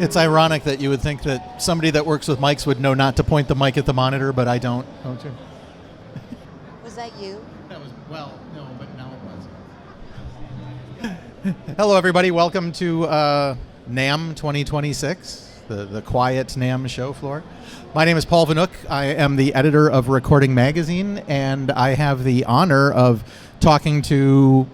It's ironic that you would think that somebody that works with mics would know not to point the mic at the monitor, but I don't. Don't you? Was that you? That was, well, no, but now it was. Hello, everybody. Welcome to NAMM 2026, the quiet NAMM show floor. My name is Paul Vnuk. I am the editor of Recording Magazine, and I have the honor of talking to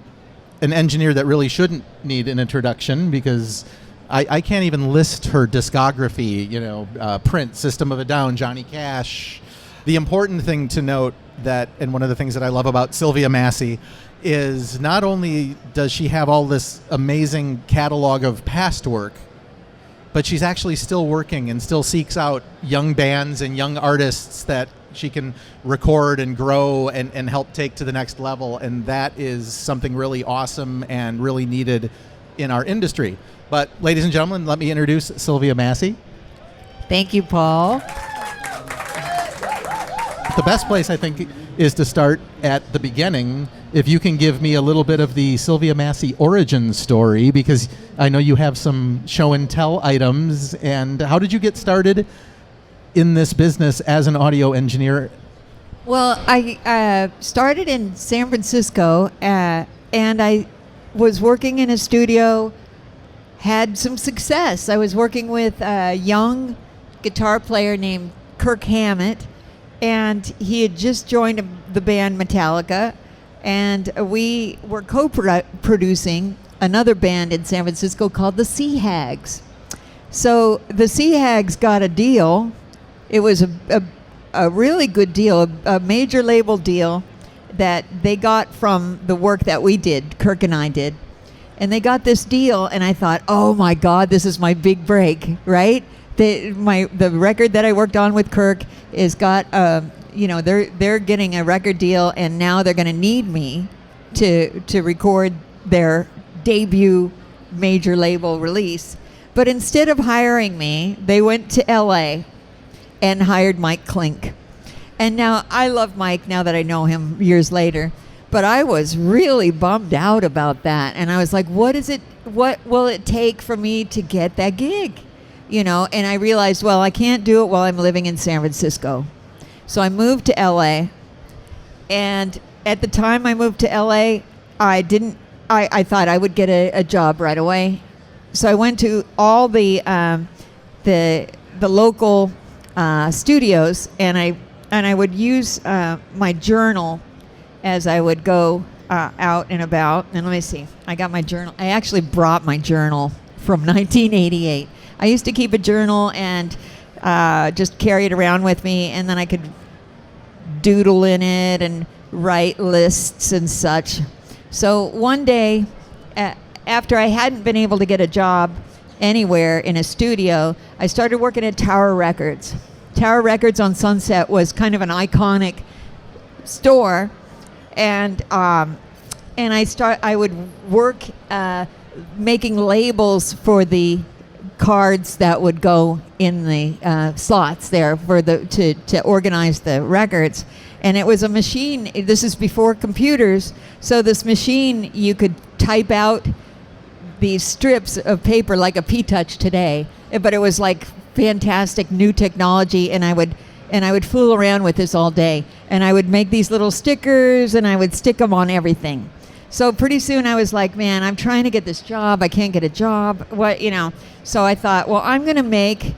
an engineer that really shouldn't need an introduction because I can't even list her discography, Prince, System of a Down, Johnny Cash. The important thing to note that, and one of the things that I love about Sylvia Massy, is not only does she have all this amazing catalog of past work, but she's actually still working and still seeks out young bands and young artists that she can record and grow and help take to the next level. And that is something really awesome and really needed in our industry. But ladies and gentlemen, let me introduce Sylvia Massy. Thank you, Paul. The best place, I think, is to start at the beginning. If you can give me a little bit of the Sylvia Massy origin story, because I know you have some show and tell items. And how did you get started in this business as an audio engineer? Well, I started in San Francisco, and I was working in a studio, had some success. I was working with a young guitar player named Kirk Hammett, and he had just joined the band Metallica, and we were co-producing another band in San Francisco called the Sea Hags. So the Sea Hags got a deal. It was a really good deal, a major label deal that they got from the work that we did, Kirk and I did. And they got this deal, and I thought, oh my God, this is my big break, right? The record that I worked on with Kirk is got, they're getting a record deal, and now they're going to need me to record their debut major label release. But instead of hiring me, they went to LA and hired Mike Klink. And now I love Mike now that I know him years later. But I was really bummed out about that. And I was like, what will it take for me to get that gig? And I realized, well, I can't do it while I'm living in San Francisco. So I moved to LA. And at the time I moved to LA, I thought I would get a job right away. So I went to all the local studios, and I would use my journal as I would go out and about. And let me see, I got my journal. I actually brought my journal from 1988. I used to keep a journal and just carry it around with me, and then I could doodle in it and write lists and such. So one day, after I hadn't been able to get a job anywhere in a studio, I started working at Tower Records. Tower Records on Sunset was kind of an iconic store. And I would work making labels for the cards that would go in the slots there for to organize the records. And it was a machine. This is before computers, so this machine, you could type out these strips of paper like a P-Touch today, but it was like fantastic new technology. And I would fool around with this all day. And I would make these little stickers, and I would stick them on everything. So pretty soon I was like, man, I'm trying to get this job. I can't get a job. So I thought, well, I'm going to make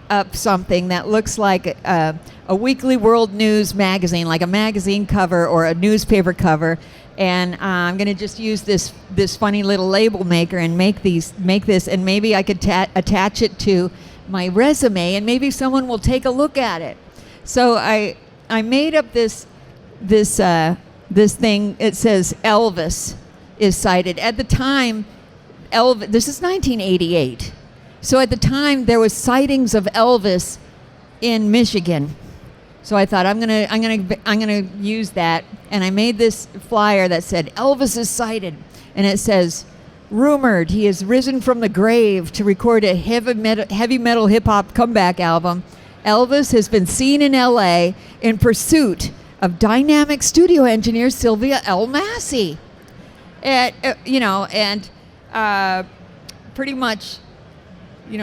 up something that looks like a weekly world news magazine, like a magazine cover or a newspaper cover. And I'm going to just use this funny little label maker and make this, and maybe I could attach it to my resume, and maybe someone will take a look at it. So I made up this thing. It says Elvis is cited. At the time, this is 1988. So at the time there was sightings of Elvis in Michigan. So I thought I'm gonna use that, and I made this flyer that said Elvis is sighted, and it says, rumored he has risen from the grave to record a heavy metal hip hop comeback album. Elvis has been seen in LA in pursuit of dynamic studio engineer Sylvia Massy. pretty much,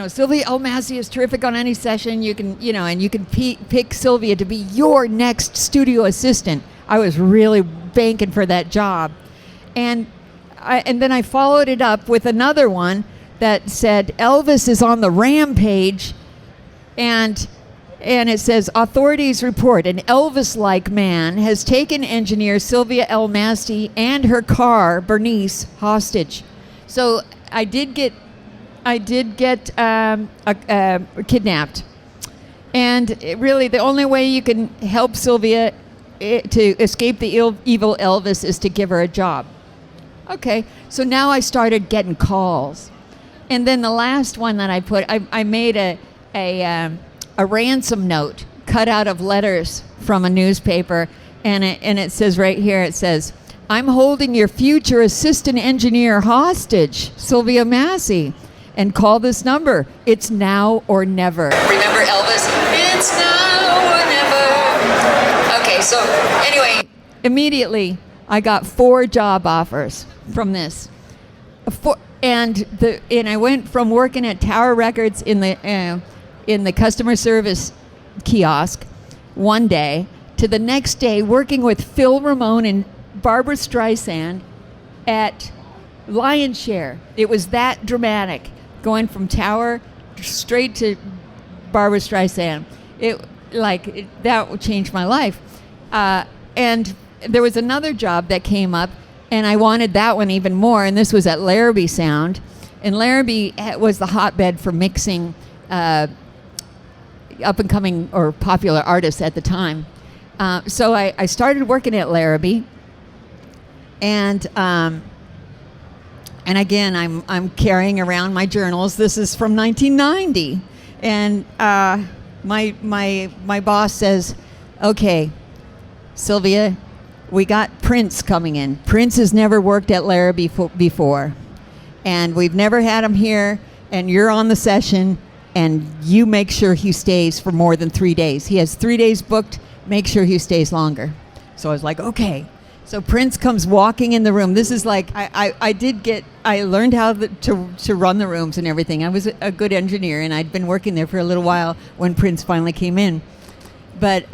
Sylvia Massy is terrific on any session. You can, and you can pick Sylvia to be your next studio assistant. I was really banking for that job. And then I followed it up with another one that said, Elvis is on the rampage, and it says, authorities report an Elvis-like man has taken engineer Sylvia Massy and her car, Bernice, hostage. So I did get kidnapped. And really, the only way you can help Sylvia to escape the evil Elvis is to give her a job. Okay, so now I started getting calls. And then the last one that I put, I made a ransom note cut out of letters from a newspaper, and it says right here, it says, I'm holding your future assistant engineer hostage, Sylvia Massy, and call this number. It's now or never. Remember Elvis? It's now or never. Okay, so anyway, immediately I got 4 job offers from this. And I went from working at Tower Records in the customer service kiosk one day to the next day working with Phil Ramone and Barbara Streisand at Lion's Share. It was that dramatic, going from Tower straight to Barbara Streisand. That changed my life. And there was another job that came up, and I wanted that one even more, and this was at Larrabee Sound. And Larrabee was the hotbed for mixing up-and-coming or popular artists at the time. So I started working at Larrabee, and again, I'm carrying around my journals. This is from 1990, and my boss says, "Okay, Sylvia, we got Prince coming in. Prince has never worked at Larrabee before, and we've never had him here. And you're on the session, and you make sure he stays for more than 3 days. He has 3 days booked. Make sure he stays longer." So I was like, okay. So Prince comes walking in the room. This is like, I learned how to run the rooms and everything. I was a good engineer, and I'd been working there for a little while when Prince finally came in. But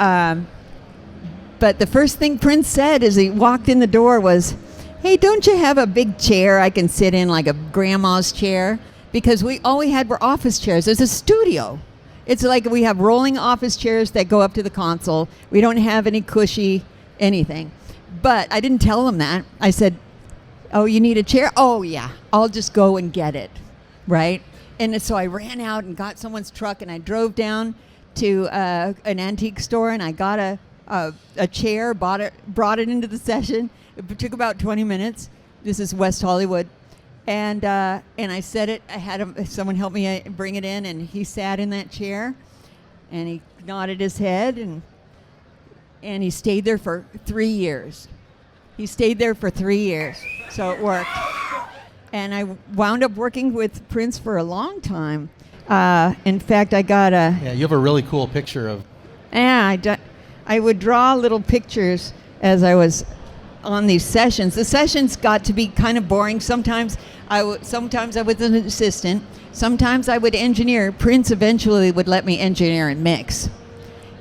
the first thing Prince said as he walked in the door was, "Hey, don't you have a big chair I can sit in, like a grandma's chair?" Because all we had were office chairs. There's a studio. It's like we have rolling office chairs that go up to the console. We don't have any cushy anything. But I didn't tell him that. I said, "Oh, you need a chair? Oh, yeah. I'll just go and get it." Right? And so I ran out and got someone's truck, and I drove down to an antique store, and I got a chair, brought it into the session. It took about 20 minutes. This is West Hollywood. And I set it. I had someone help me bring it in, and he sat in that chair, and he nodded his head, and he stayed there for 3 years. He stayed there for 3 years, so it worked. And I wound up working with Prince for a long time. In fact, I got a... Yeah, you have a really cool picture of... Yeah, I would draw little pictures as I was on these sessions. The sessions got to be kind of boring. Sometimes I was an assistant. Sometimes I would engineer. Prince eventually would let me engineer and mix.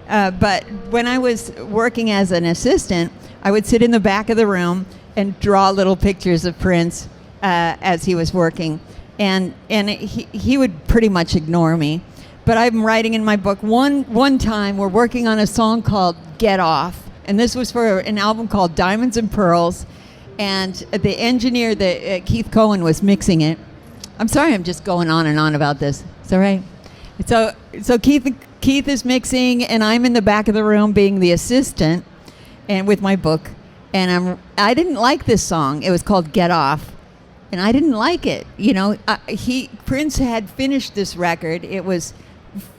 But when I was working as an assistant, I would sit in the back of the room and draw little pictures of Prince as he was working. And he would pretty much ignore me. But I'm writing in my book, one time we're working on a song called Get Off. And this was for an album called Diamonds and Pearls. And the engineer, Keith Cohen, was mixing it. I'm sorry, I'm just going on and on about this. It's all right. So Keith is mixing, and I'm in the back of the room being the assistant, and with my book. And I didn't like this song. It was called Get Off, and I didn't like it. Prince had finished this record. It was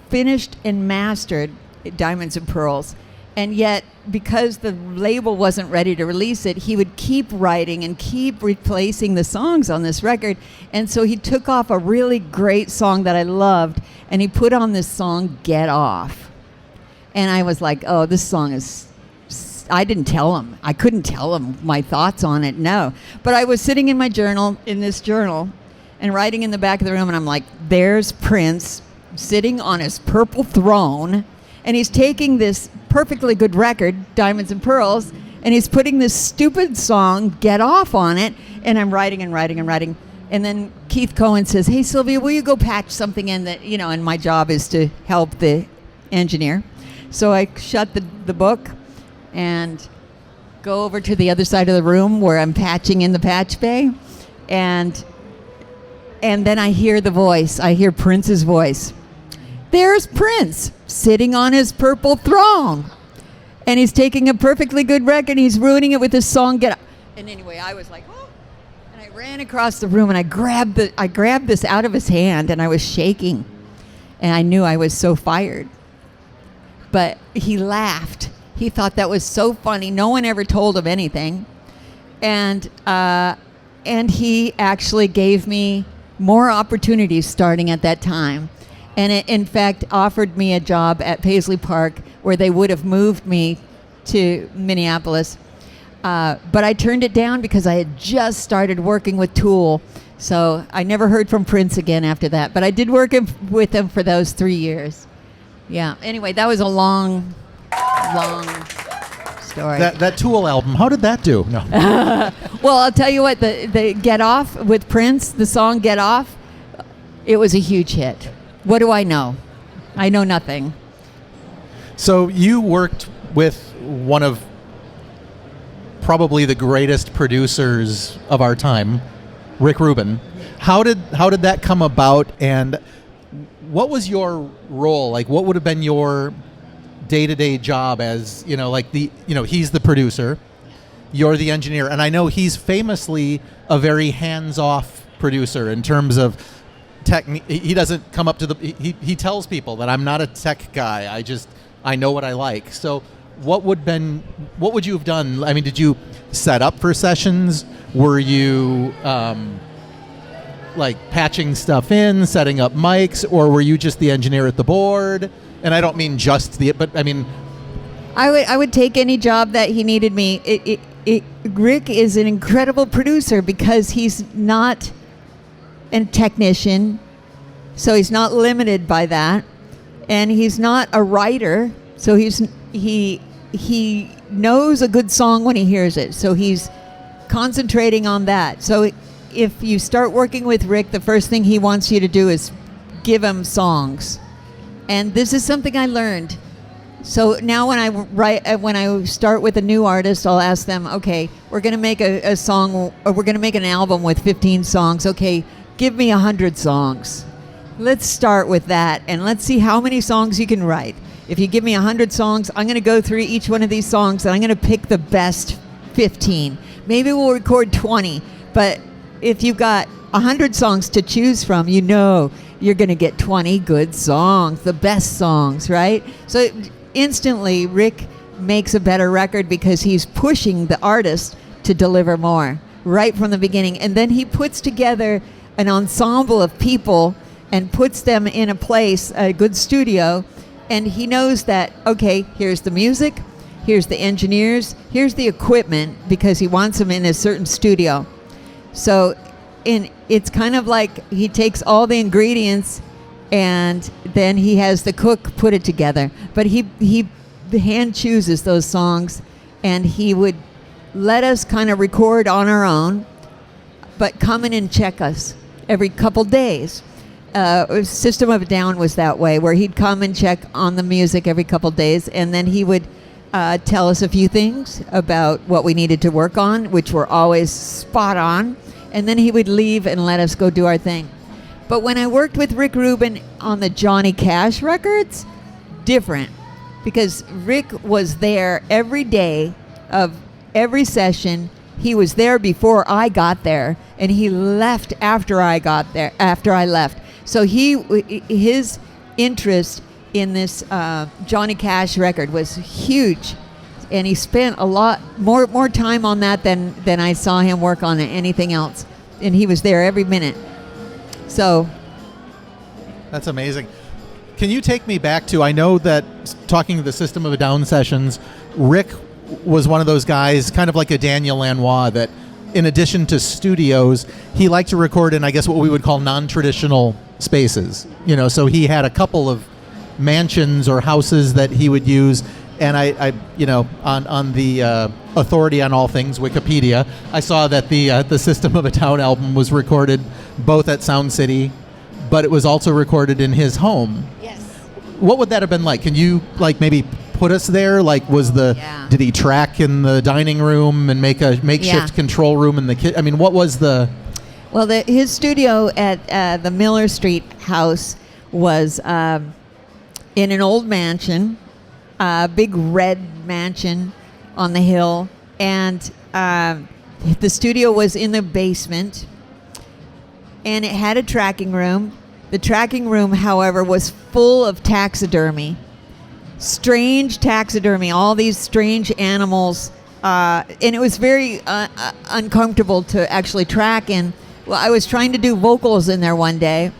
finished and mastered, Diamonds and Pearls. And yet, because the label wasn't ready to release it, he would keep writing and keep replacing the songs on this record. And so he took off a really great song that I loved, and he put on this song, Get Off. And I was like, oh, this song is... I didn't tell him. I couldn't tell him my thoughts on it, no. But I was sitting in my journal, in this journal, and writing in the back of the room, and I'm like, there's Prince sitting on his purple throne, and he's taking this perfectly good record, Diamonds and Pearls, and he's putting this stupid song, Get Off, on it, and I'm writing and writing and writing. And then Keith Cohen says, hey, Sylvia, will you go patch something in that, and my job is to help the engineer. So I shut the book and go over to the other side of the room where I'm patching in the patch bay. And then I hear the voice. I hear Prince's voice. There's Prince sitting on his purple throne. And he's taking a perfectly good record and he's ruining it with this song, Get Up. And anyway, I was like, oh. And I ran across the room and I grabbed this out of his hand and I was shaking. And I knew I was so fired. But he laughed. He thought that was so funny. No one ever told him anything. And he actually gave me more opportunities starting at that time. And it, in fact, offered me a job at Paisley Park where they would have moved me to Minneapolis. But I turned it down because I had just started working with Tool. So I never heard from Prince again after that. But I did work with him for those 3 years. Yeah. Anyway, that was a long story. That Tool album, how did that do? No. Well, I'll tell you what, the Get Off with Prince, the song Get Off, it was a huge hit. What do I know? I know nothing. So you worked with one of probably the greatest producers of our time, Rick Rubin. How did that come about, and what was your role? Like, what would have been your day-to-day job as, he's the producer, you're the engineer, and I know he's famously a very hands-off producer in terms of technique. He doesn't come up to he tells people that I'm not a tech guy. I know what I like. So what would you have done? I mean, did you set up for sessions? Were you like patching stuff in, setting up mics, or were you just the engineer at the board? And I don't mean but I mean, I would take any job that he needed me. Rick is an incredible producer because he's not a technician, so he's not limited by that, and he's not a writer, so he knows a good song when he hears it, so he's concentrating on that. So if you start working with Rick, the first thing he wants you to do is give him songs. And this is something I learned. So now when I start with a new artist, I'll ask them, okay, we're going to make a song, or we're going to make an album with 15 songs. Okay, give me 100 songs. Let's start with that, and let's see how many songs you can write. If you give me 100 songs, I'm going to go through each one of these songs, and I'm going to pick the best 15. Maybe we'll record 20, but if you've got 100 songs to choose from, you're going to get 20 good songs, the best songs, right? So instantly, Rick makes a better record because he's pushing the artist to deliver more right from the beginning. And then he puts together an ensemble of people and puts them in a place, a good studio, and he knows that, okay, here's the music, here's the engineers, here's the equipment, because he wants them in a certain studio. So it's kind of like he takes all the ingredients and then he has the cook put it together. But he hand chooses those songs, and he would let us kind of record on our own, but come in and check us every couple days. System of a Down was that way, where he'd come and check on the music every couple days, and then he would tell us a few things about what we needed to work on, which were always spot on, and then he would leave and let us go do our thing. But when I worked with Rick Rubin on the Johnny Cash records, different, because Rick was there every day of every session. He was there before I got there, and he left after I left. So his interest in this Johnny Cash record was huge, and he spent a lot more time on that than I saw him work on anything else, and he was there every minute. So that's amazing. Can you take me back to, I know that talking to the System of a Down sessions, Rick was one of those guys, kind of like a Daniel Lanois, that in addition to studios, he liked to record in, I guess, what we would call non-traditional spaces. So he had a couple of mansions or houses that he would use. And I on the authority on all things Wikipedia, I saw that the System of a Down album was recorded both at Sound City, but it was also recorded in his home. Yes. What would that have been like? Can you maybe put us there? Did he track in the dining room and make a makeshift control room in the kitchen? I mean, what was the? Well, his studio at the Miller Street house was in an old mansion. A big red mansion on the hill, and the studio was in the basement, and it had a tracking room. The tracking room, however, was full of taxidermy, strange taxidermy, all these strange animals, and it was very uncomfortable to actually track in. Well, I was trying to do vocals in there one day,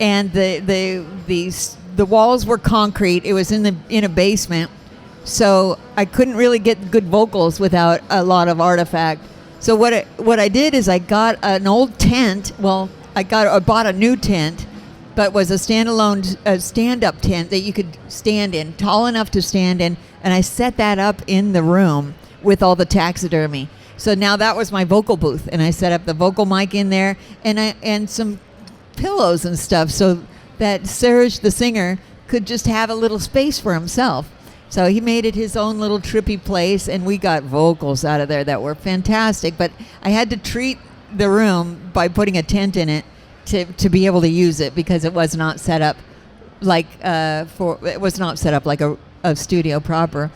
and the walls were concrete. It was in a basement, so I couldn't really get good vocals without a lot of artifact. So what I did is I got an old tent. Well, I bought a new tent, but was a standalone stand-up tent that you could stand in, tall enough to stand in, and I set that up in the room with all the taxidermy. So now that was my vocal booth, and I set up the vocal mic in there, and some pillows and stuff, so that Serge, the singer, could just have a little space for himself. So he made it his own little trippy place, and we got vocals out of there that were fantastic. But I had to treat the room by putting a tent in it to be able to use it, because it was not set up like a studio proper.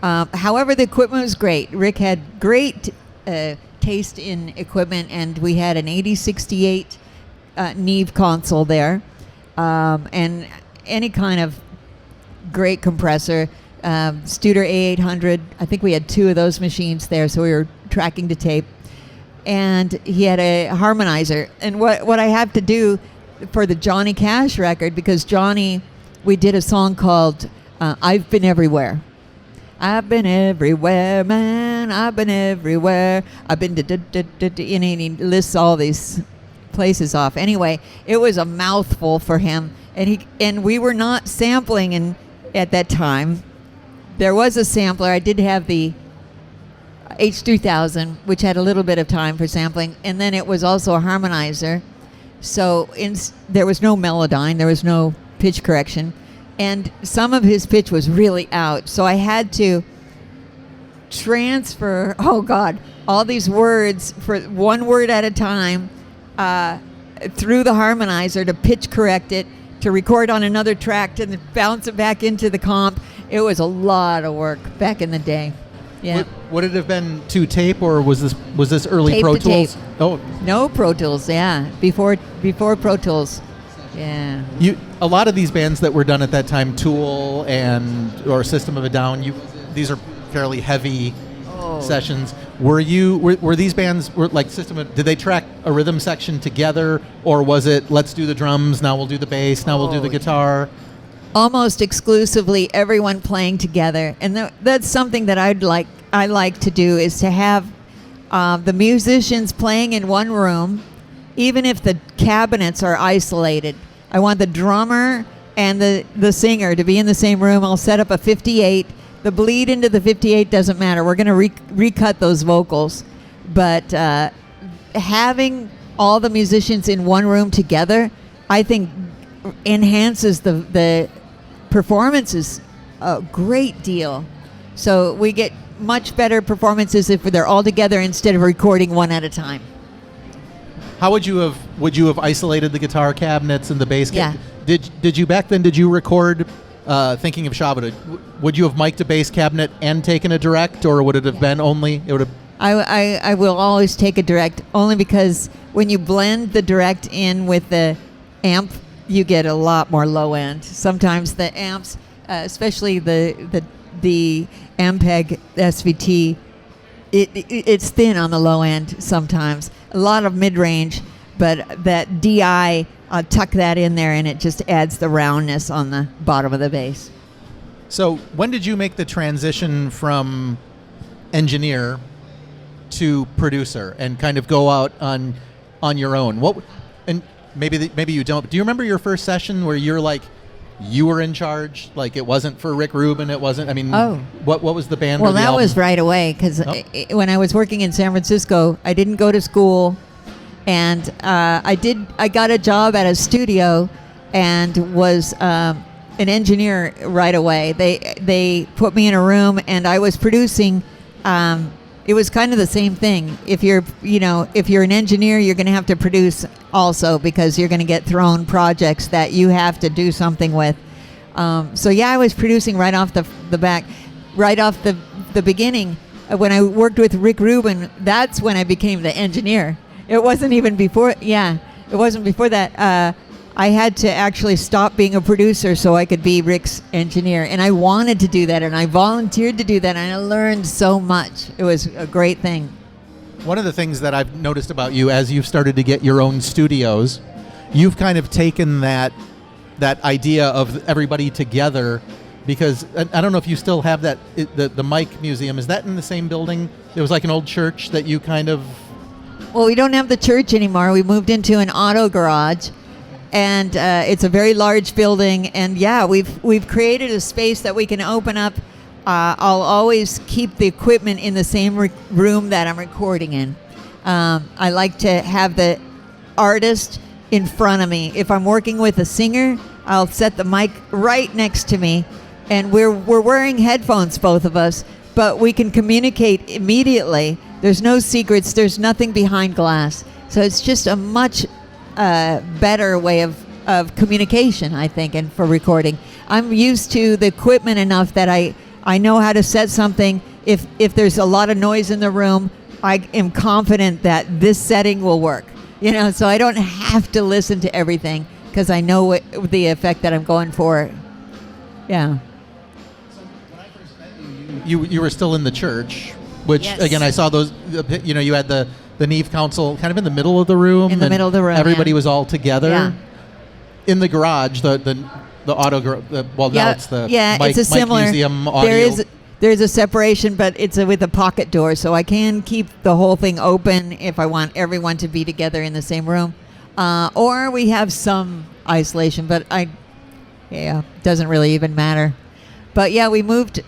However, the equipment was great. Rick had great taste in equipment, and we had an 8068 Neve console there. And any kind of great compressor, Studer A800. I think we had 2 of those machines there, so we were tracking to tape. And he had a harmonizer. And what I have to do for the Johnny Cash record, because we did a song called I've Been Everywhere. I've been everywhere, man. I've been everywhere. I've been and he lists all these places off. Anyway, it was a mouthful for him, and we were not sampling at that time. There was a sampler. I did have the H3000, which had a little bit of time for sampling, and then it was also a harmonizer. So there was no melodyne, there was no pitch correction, and some of his pitch was really out. So I had to transfer, all these words for one word at a time through the harmonizer to pitch correct it, to record on another track, and then bounce it back into the comp. It was a lot of work back in the day. Yeah. Would it have been to tape, or was this early Tape Pro to Tools? tape. Oh, No Pro Tools, yeah. Before Pro Tools. Yeah. A lot of these bands that were done at that time, Tool or System of a Down, these are fairly heavy sessions. Were these bands like did they track a rhythm section together, or was it let's do the drums, now we'll do the bass, now we'll do the guitar? Almost exclusively everyone playing together, and that's something that I like to do, is to have the musicians playing in one room, even if the cabinets are isolated. I want the drummer and the singer to be in the same room. I'll set up a 58. The bleed into the 58 doesn't matter. We're going to recut those vocals, but having all the musicians in one room together, I think, enhances the performances a great deal. So we get much better performances if they're all together instead of recording one at a time. How would you have isolated the guitar cabinets and the bass? Yeah. Did you back then? Did you record? Thinking of Shabbat, would you have mic'd a bass cabinet and taken a direct, or would it have been only? It would have. I will always take a direct, only because when you blend the direct in with the amp, you get a lot more low end. Sometimes the amps, especially the Ampeg SVT, it's thin on the low end sometimes. A lot of mid range, but that DI, tuck that in there, and it just adds the roundness on the bottom of the bass. So when did you make the transition from engineer to producer and kind of go out on your own? And maybe you don't. Do you remember your first session where you're like, you were in charge? Like it wasn't for Rick Rubin. It wasn't. I mean, what was the band? Well, or the that album? was right away because when I was working in San Francisco, I didn't go to school, and I got a job at a studio, and was an engineer right away. They put me in a room, and I was producing. It was kind of the same thing. If you're an engineer, you're going to have to produce also because you're going to get thrown projects that you have to do something with. So yeah, I was producing right off the back, right off the beginning. When I worked with Rick Rubin, that's when I became the engineer. It wasn't even before. Yeah, it wasn't before that. I had to actually stop being a producer so I could be Rick's engineer. And I wanted to do that, and I volunteered to do that, and I learned so much. It was a great thing. One of the things that I've noticed about you as you've started to get your own studios, you've kind of taken that idea of everybody together, because I don't know if you still have that, the Mic Museum. Is that in the same building? It was like an old church that you kind of... Well, we don't have the church anymore. We moved into an auto garage. And it's a very large building, and yeah, we've created a space that we can open up. I'll always keep the equipment in the same room that I'm recording in. I like to have the artist in front of me. If I'm working with a singer, I'll set the mic right next to me, and we're wearing headphones, both of us, but we can communicate immediately. There's no secrets. There's nothing behind glass. So it's just a much better way of communication, I think, and for recording. I'm used to the equipment enough that I know how to set something. If there's a lot of noise in the room, I am confident that this setting will work. So I don't have to listen to everything because I know the effect that I'm going for. Yeah. So when I first met you were still in the church, which Yes. again I saw those. You had the Neve Council kind of in the middle of the room. In the middle of the room, everybody yeah. was all together. Yeah. In the garage, the auto. Now it's the it's a similar. Mic Museum Oddio. There's a separation, but it's with a pocket door, so I can keep the whole thing open if I want everyone to be together in the same room, or we have some isolation. But doesn't really even matter. But yeah, we moved.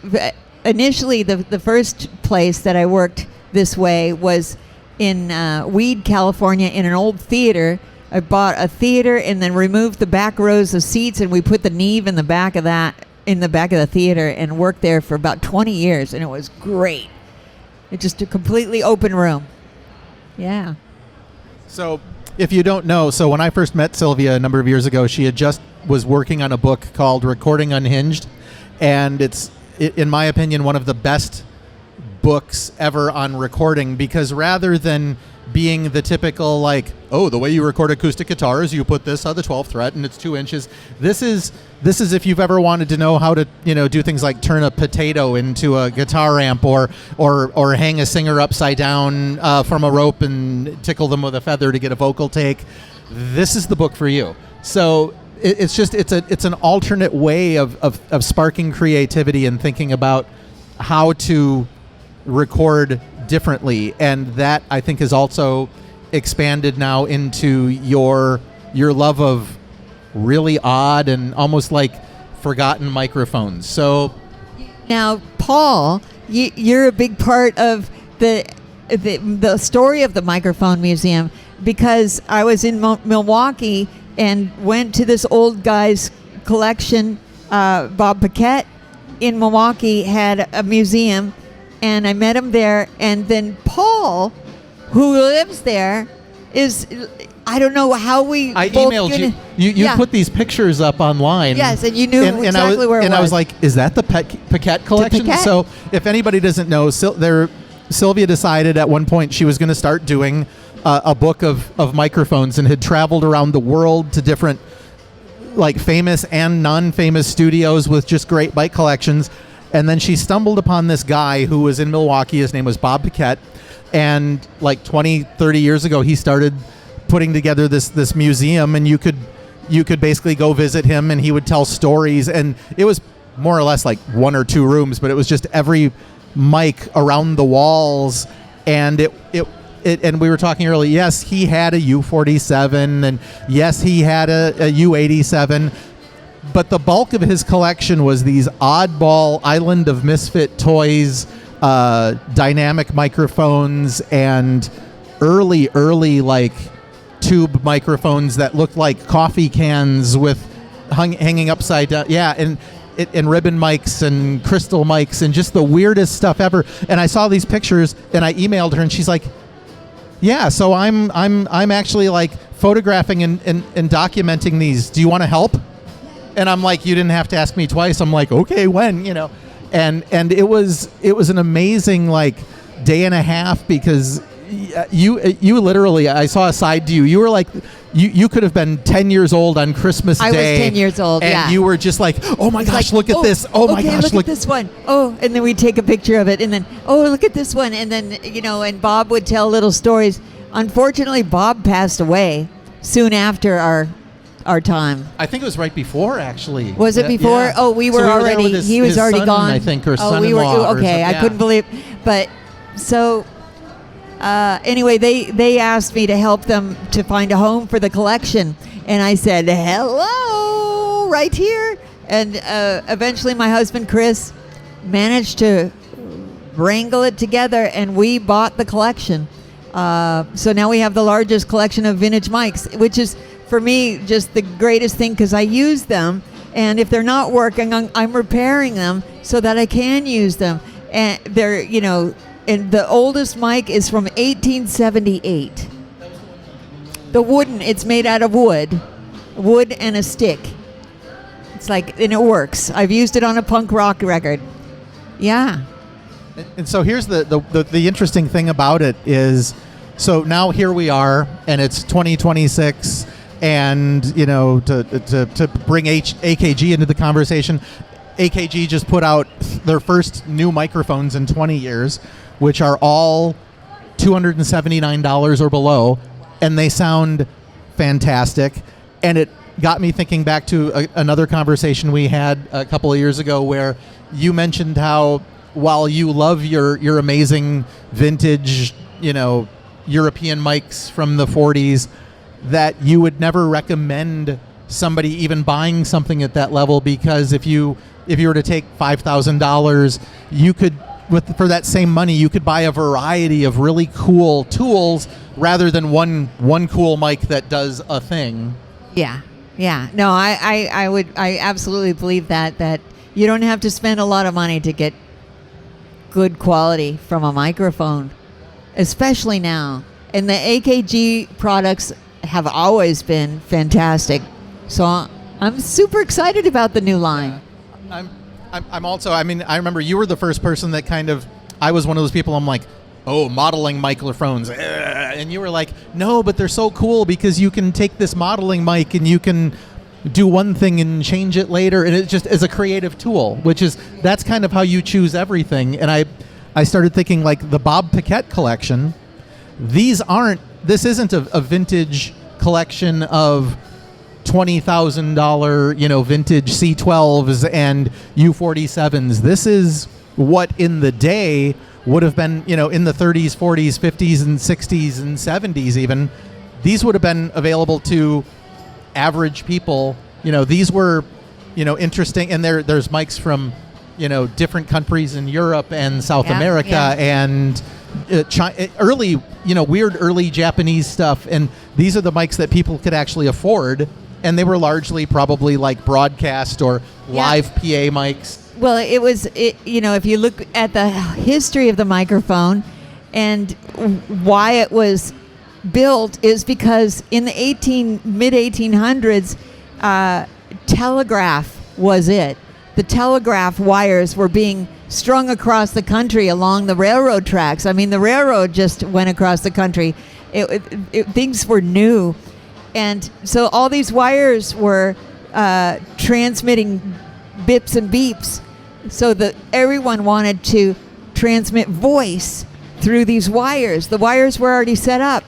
Initially, the first place that I worked this way was in Weed, California, in an old theater. I bought a theater and then removed the back rows of seats, and we put the Neve in the back of the theater, and worked there for about 20 years, and it was great. It's just a completely open room. Yeah. So if you don't know, so when I first met Sylvia a number of years ago, she had just was working on a book called Recording Unhinged, and it's, in my opinion, one of the best books ever on recording, because rather than being the typical the way you record acoustic guitar is you put this on the 12th fret and it's 2 inches. This is if you've ever wanted to know how to do things like turn a potato into a guitar amp or hang a singer upside down from a rope and tickle them with a feather to get a vocal take. This is the book for you. So it's an alternate way of sparking creativity and thinking about how to record differently, and that I think is also expanded now into your love of really odd and almost like forgotten microphones. So now, Paul, you're a big part of the story of the Microphone Museum, because I was in Milwaukee and went to this old guy's collection. Bob Paquette in Milwaukee had a museum, and I met him there. And then Paul, who lives there, I don't know how we. I emailed you. You put these pictures up online. Yes, and you knew exactly where it was. And I was like, is that the Paquette collection? Paquette? So if anybody doesn't know, Sylvia decided at one point she was going to start doing a book of microphones, and had traveled around the world to different famous and non-famous studios with just great mic collections. And then she stumbled upon this guy who was in Milwaukee. His name was Bob Paquette. And 20, 30 years ago, he started putting together this museum, and you could basically go visit him, and he would tell stories. And it was more or less 1 or 2 rooms, but it was just every mic around the walls and and we were talking earlier. Yes, he had a U47, and yes, he had a U87. But the bulk of his collection was these oddball Island of Misfit toys, dynamic microphones, and early like tube microphones that looked like coffee cans with hanging upside down. Yeah, and ribbon mics and crystal mics and just the weirdest stuff ever. And I saw these pictures and I emailed her and she's like, "Yeah, so I'm actually like photographing and documenting these. Do you want to help?" And I'm like, "You didn't have to ask me twice." I'm like, "Okay, when?" And it was an amazing like day and a half, because you literally, I saw a side to you. You were like, you could have been 10 years old on Christmas Day. I was 10 years old, and yeah. you were just like, "Oh my gosh, look at this. Oh my gosh, look at this one. Oh," and then we'd take a picture of it, and then, "Oh, look at this one." And then, and Bob would tell little stories. Unfortunately, Bob passed away soon after our time. I think it was right before, actually. Was it before? Yeah. Oh, we were So already. there with He was his already son, gone. I think, or oh, son-in-law. we were or okay. something. I Yeah. couldn't believe. But so anyway, they asked me to help them to find a home for the collection, and I said, "Hello, right here." And eventually, my husband Chris managed to wrangle it together, and we bought the collection. So now we have the largest collection of vintage mics, which is, for me, just the greatest thing, because I use them, and if they're not working, I'm repairing them so that I can use them. And they're, and the oldest mic is from 1878. The wooden, it's made out of wood and a stick. It's like, and it works. I've used it on a punk rock record. Yeah. And so here's the interesting thing about it is, so now here we are, and it's 2026, and to bring AKG into the conversation, AKG just put out their first new microphones in 20 years, which are all $279 or below, and they sound fantastic. And it got me thinking back to another conversation we had a couple of years ago, where you mentioned how, while you love your amazing vintage, European mics from the 40s, that you would never recommend somebody even buying something at that level, because if you were to take $5,000, you could, for that same money, you could buy a variety of really cool tools rather than one cool mic that does a thing. Yeah. No, I absolutely believe that you don't have to spend a lot of money to get good quality from a microphone, especially now. And the AKG products have always been fantastic. So I'm super excited about the new line. I'm also, I remember you were the first person that I was one of those people, I'm like, "Oh, modeling microphones." And you were like, "No, but they're so cool because you can take this modeling mic and you can do one thing and change it later, and it just is a creative tool," that's kind of how you choose everything. And I started thinking, like, the Bob Paquette collection, this isn't a vintage collection of $20,000, vintage C12s and U47s. This is what in the day would have been, in the 30s, 40s, 50s, and 60s, and 70s even. These would have been available to average people. These were, interesting. And there's mics from, different countries in Europe and South America and early, weird early Japanese stuff. And these are the mics that people could actually afford. And they were largely probably like broadcast or live PA mics. Well, if you look at the history of the microphone and why it was built, is because in the mid 1800s, telegraph was it. The telegraph wires were being strung across the country along the railroad tracks. The railroad just went across the country. Things were new. And so all these wires were transmitting bips and beeps, so that everyone wanted to transmit voice through these wires. The wires were already set up.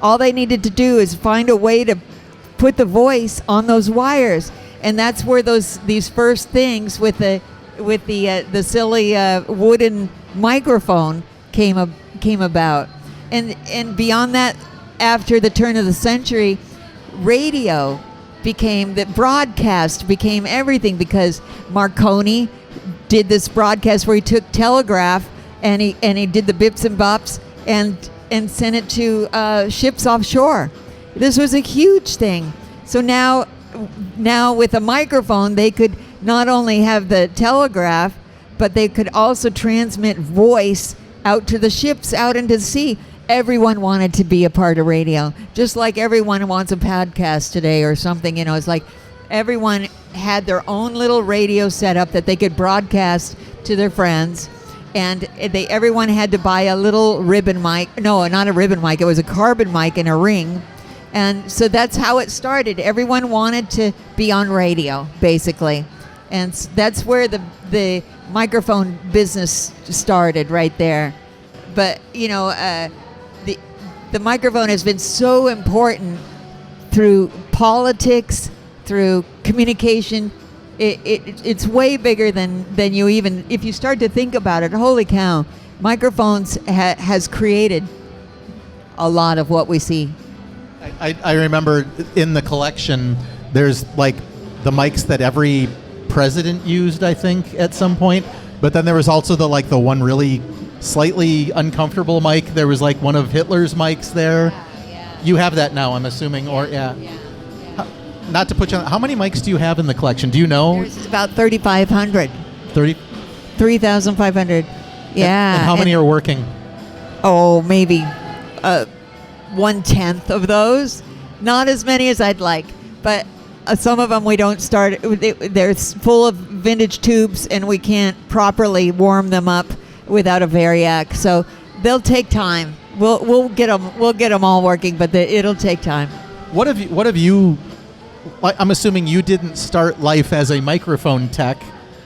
All they needed to do is find a way to put the voice on those wires, and that's where these first things with the silly wooden microphone came came about. And beyond that, after the turn of the century, radio became, the broadcast became everything, because Marconi did this broadcast where he took telegraph and he did the bips and bops and sent it to ships offshore. This was a huge thing. So now with a microphone, they could not only have the telegraph, but they could also transmit voice out to the ships out into the sea. Everyone wanted to be a part of radio, just like everyone wants a podcast today or something. You know, it's like everyone had their own little radio setup that they could broadcast to their friends, and everyone had to buy a little ribbon mic. No, not a ribbon mic. It was a carbon mic in a ring. And so that's how it started. Everyone wanted to be on radio, basically. And that's where the microphone business started, right there. But, you know, the microphone has been so important through politics, through communication. It's way bigger than you even, if you start to think about it. Holy cow, microphones has created a lot of what we see. I remember in the collection, there's like the mics that every president used, I think, at some point. But then there was also the one really slightly uncomfortable mic. There was like one of Hitler's mics there. Yeah. You have that now, I'm assuming, or yeah. Not to put you on, how many mics do you have in the collection? Do you know? There's about 3,500. 3,500. Yeah. And how many are working? Oh, maybe 1/10 of those. Not as many as I'd like, but some of them we don't start. They're full of vintage tubes, and we can't properly warm them up without a variac. So they'll take time. We'll get them all working, but it'll take time. What have you? I'm assuming you didn't start life as a microphone tech,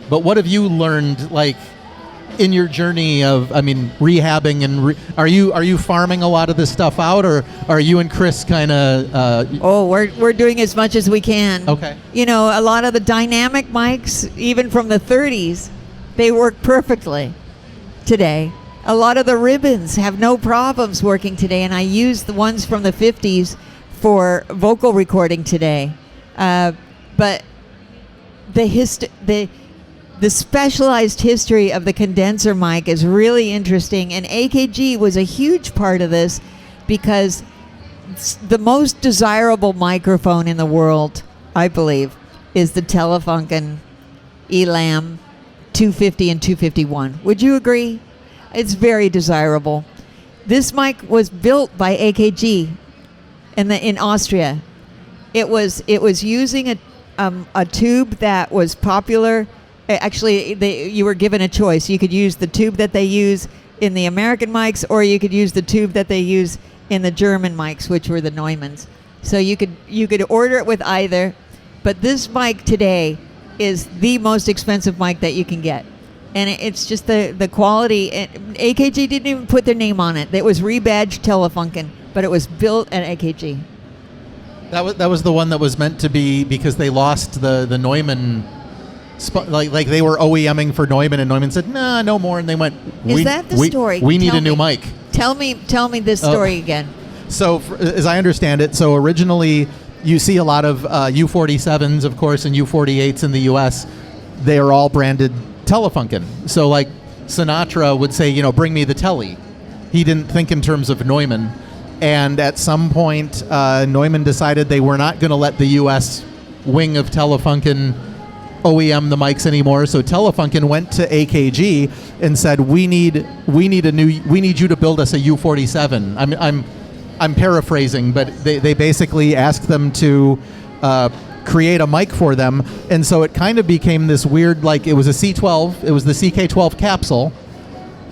but what have you learned, like, in your journey of, rehabbing and are you farming a lot of this stuff out, or are you and Chris kind of? We're doing as much as we can. Okay. You know, a lot of the dynamic mics, even from the 30s, they work perfectly today. A lot of the ribbons have no problems working today, and I use the ones from the 50s for vocal recording today. But the specialized history of the condenser mic is really interesting, and AKG was a huge part of this, because the most desirable microphone in the world, I believe, is the Telefunken ELAM 250 and 251. Would you agree? It's very desirable. This mic was built by AKG in Austria. It was using a tube that was popular. Actually, you were given a choice. You could use the tube that they use in the American mics, or you could use the tube that they use in the German mics, which were the Neumanns. So you could order it with either. But this mic today is the most expensive mic that you can get. And it's just the quality. AKG didn't even put their name on it. It was rebadged Telefunken, but it was built at AKG. That was the one that was meant to be, because they lost the Neumann. Like they were OEMing for Neumann, and Neumann said, "Nah, no more." And they went, "Is that the story? We need a new mic." Tell me this story again. So, as I understand it, so originally you see a lot of U47s, of course, and U48s in the U.S. They are all branded Telefunken. So, like Sinatra would say, "Bring me the Telly." He didn't think in terms of Neumann. And at some point, Neumann decided they were not going to let the U.S. wing of Telefunken OEM the mics anymore. So Telefunken went to AKG and said, "We need you to build us a U47." I'm paraphrasing, but they basically asked them to create a mic for them, and so it kind of became this weird, like, it was a C12, it was the CK12 capsule,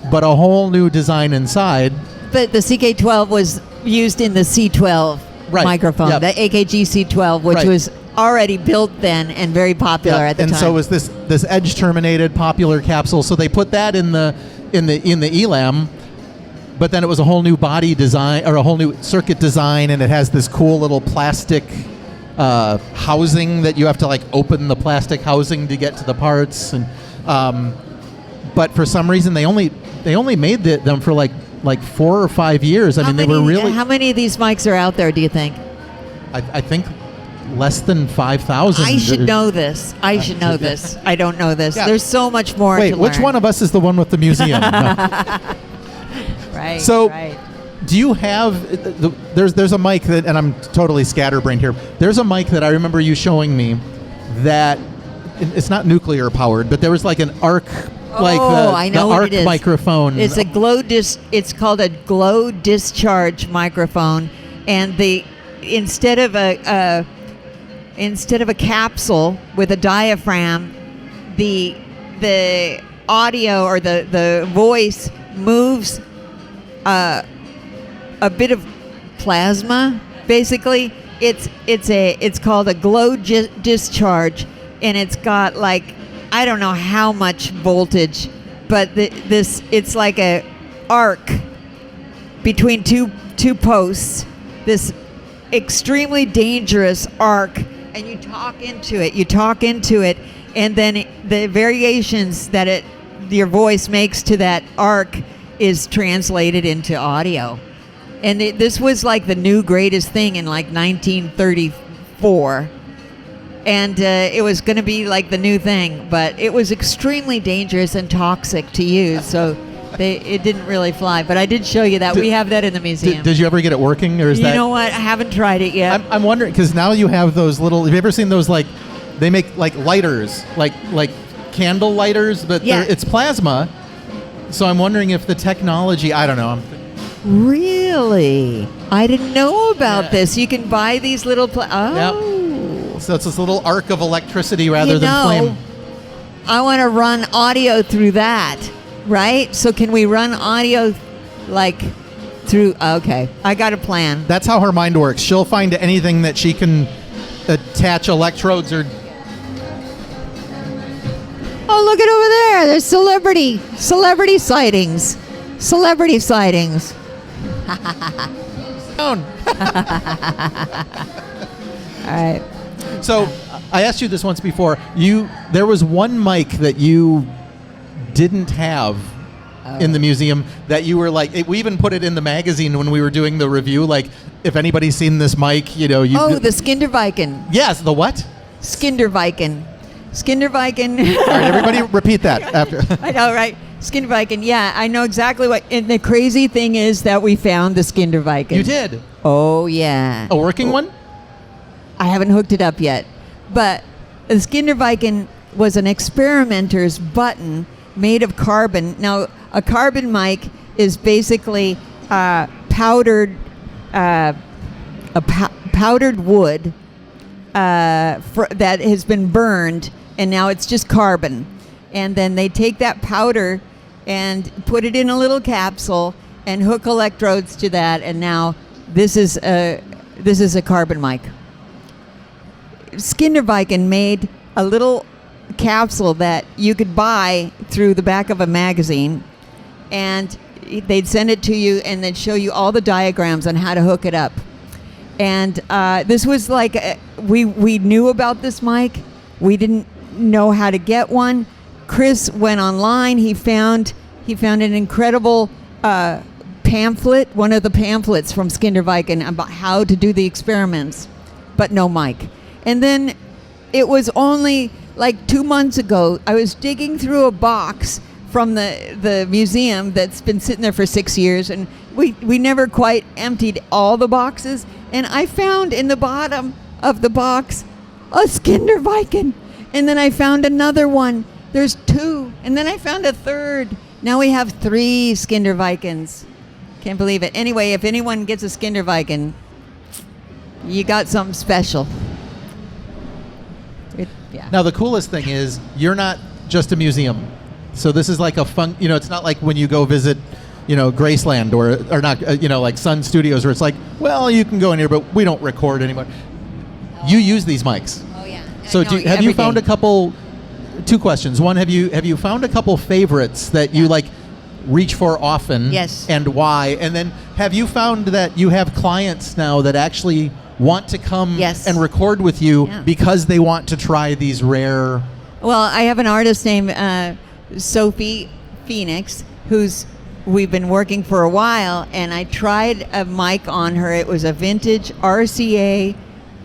but a whole new design inside. But the CK12 was used in the C12 microphone, yep. The AKG C12, which was already built then and very popular at the time. And so it was this edge terminated popular capsule. So they put that in the ELAM, but then it was a whole new body design, or a whole new circuit design, and it has this cool little plastic housing that you have to, like, open the plastic housing to get to the parts. And but for some reason they only made them for like like 4 or 5 years. I mean, they were really. How many of these mics are out there, do you think? I think less than 5,000. I should know this. I should know this. I don't know this. Yeah. There's so much more Wait, to which learn. one of us is the one with the museum? No. Right. So, right. do you have there's a mic that, and I'm totally scatterbrained here. There's a mic that I remember you showing me that it's not nuclear powered, but there was like an arc, like I know the what arc it is. microphone. It's a it's called a glow discharge microphone, and instead of a capsule with a diaphragm, the audio or the voice moves a bit of plasma. Basically, it's called a glow discharge, and it's got like, I don't know how much voltage, but it's like a arc between two posts. This extremely dangerous arc, and you talk into it, and then the variations that your voice makes to that arc is translated into audio. And this was like the new greatest thing in like 1934. And it was going to be like the new thing, but it was extremely dangerous and toxic to use, so it didn't really fly. But I did show you that. We have that in the museum. Did you ever get it working, or is that? You know what? I haven't tried it yet. I'm wondering, because now you have those little. Have you ever seen those, like, they make like lighters, like candle lighters, but it's plasma. So I'm wondering if the technology. I don't know. Really? I didn't know about this. You can buy these little. Yep. So it's this little arc of electricity rather than flame. I want to run audio through that, right? So can we run audio like through? Okay, I got a plan. That's how her mind works. She'll find anything that she can attach electrodes or. Oh, look at over there. There's celebrity sightings. Celebrity sightings. Down. All right. So I asked you this once before. There was one mic that you didn't have in the museum that you were like. We even put it in the magazine when we were doing the review. Like, if anybody's seen this mic, you know. The Skinderviken. Yes, the what? Skinderviken. Skinderviken. All right, everybody, repeat that after. I know, right? Skinderviken. Yeah, I know exactly what. And the crazy thing is that we found the Skinderviken. You did. Oh yeah. A working one? I haven't hooked it up yet, but the Skinderviken was an experimenter's button made of carbon. Now, a carbon mic is basically powdered wood that has been burned, and now it's just carbon. And then they take that powder and put it in a little capsule and hook electrodes to that, and now this is a carbon mic. Skinderviken made a little capsule that you could buy through the back of a magazine, and they'd send it to you and they'd show you all the diagrams on how to hook it up. And this was like we knew about this mic. We didn't know how to get one. Chris went online. He found an incredible pamphlet, one of the pamphlets from Skinderviken about how to do the experiments, but no mic. And then it was only like 2 months ago, I was digging through a box from the museum that's been sitting there for 6 years, and we never quite emptied all the boxes, and I found in the bottom of the box a Skinderviken, and then I found another one. There's 2, and then I found a third. Now we have 3 Skindervikens. Can't believe it. Anyway, if anyone gets a Skinderviken, you got something special. Yeah. Now, the coolest thing is you're not just a museum. So this is like a fun, it's not like when you go visit, Graceland or not, like Sun Studios, where it's like, well, you can go in here, but we don't record anymore. You use these mics. Oh, yeah. So have you found a couple, 2 questions. One, have you found a couple favorites that you like reach for often? Yes. And why? And then have you found that you have clients now that actually want to come and record with you because they want to try these rare? Well, I have an artist named Sophie Phoenix who's we've been working for a while, and I tried a mic on her. It was a vintage RCA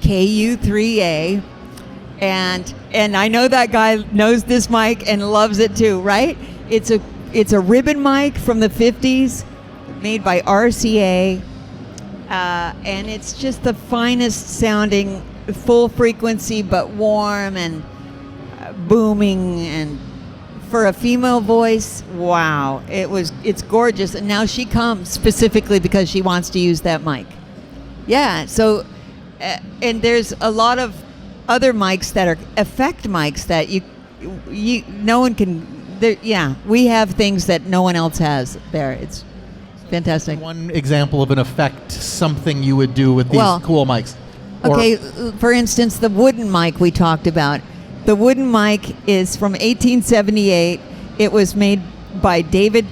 KU3A, and I know that guy knows this mic and loves it too, right? It's a ribbon mic from the 50s, made by RCA, and it's just the finest sounding, full frequency but warm and booming, and for a female voice, wow, it's gorgeous. And now she comes specifically because she wants to use that mic. Yeah, so and there's a lot of other mics that are effect mics that no one can. Yeah, we have things that no one else has there. It's fantastic. One example of an effect, something you would do with these cool mics. Okay, for instance, the wooden mic we talked about. The wooden mic is from 1878. It was made by David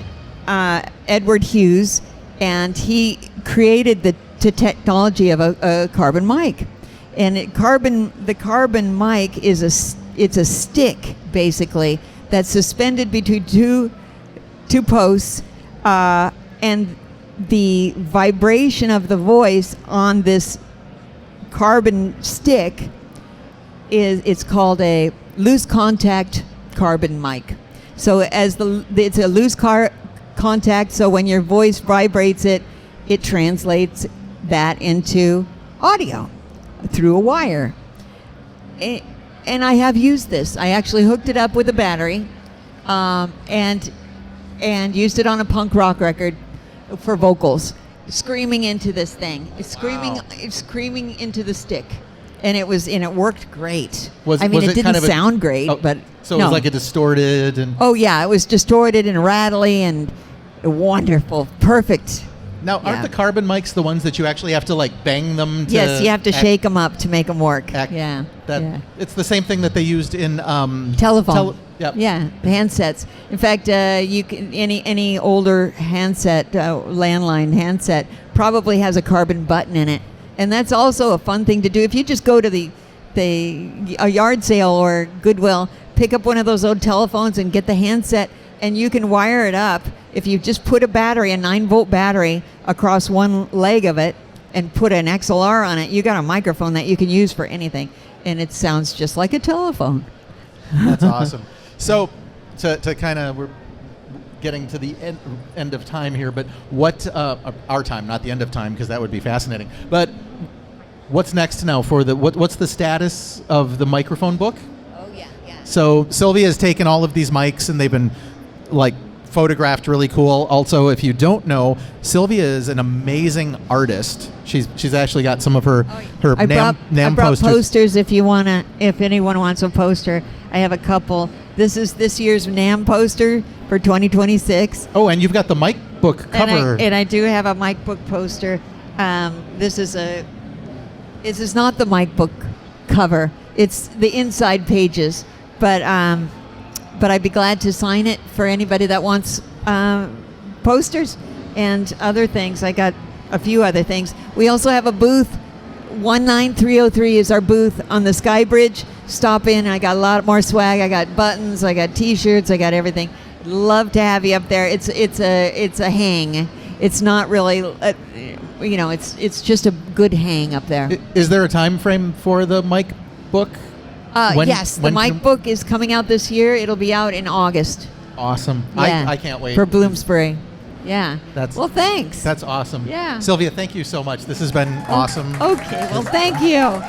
Edward Hughes, and he created the technology of a carbon mic. And the carbon mic is it's a stick basically that's suspended between two posts, and the vibration of the voice on this carbon stick it's called a loose contact carbon mic. So it's a loose contact, so when your voice vibrates it translates that into audio through a wire. And I have used this. I actually hooked it up with a battery, and used it on a punk rock record for vocals, screaming into this thing. It's screaming into the stick. And it worked great. It didn't sound great, but so it was like a distorted and. Oh yeah, it was distorted and rattly and wonderful, perfect. Now, aren't the carbon mics the ones that you actually have to like bang them to? Yes, you have to shake them up to make them work. It's the same thing that they used in telephone. Yeah, handsets. In fact, you can any older handset, landline handset, probably has a carbon button in it. And that's also a fun thing to do. If you just go to a yard sale or Goodwill, pick up one of those old telephones and get the handset, and you can wire it up. If you just put a 9-volt battery across one leg of it and put an XLR on it, you got a microphone that you can use for anything. And it sounds just like a telephone. That's awesome. So to kind of, we're getting to the end of time here, but what our time, not the end of time, because that would be fascinating. But what's next now for what's the status of the microphone book? Oh yeah. So Sylvia has taken all of these mics and they've been like photographed really cool. Also, if you don't know, Sylvia is an amazing artist. She's actually got some of her NAMM posters. If anyone wants a poster, I have a couple. This is this year's NAMM poster for 2026. Oh, and you've got the mic book cover. And I do have a mic book poster. This is not the mic book cover. It's the inside pages. But I'd be glad to sign it for anybody that wants posters and other things. I got a few other things. We also have a booth. 19303 is our booth on the Sky Bridge. Stop in. I got a lot more swag. I got buttons. I got T-shirts. I got everything. Love to have you up there. It's a hang. It's not really, it's just a good hang up there. Is there a time frame for the mic book? Yes, the mic book is coming out this year. It'll be out in August. Awesome. Yeah. I can't wait. For Bloomsbury. Yeah. Well, thanks. That's awesome. Yeah. Sylvia, thank you so much. This has been awesome. Okay. Well, thank you.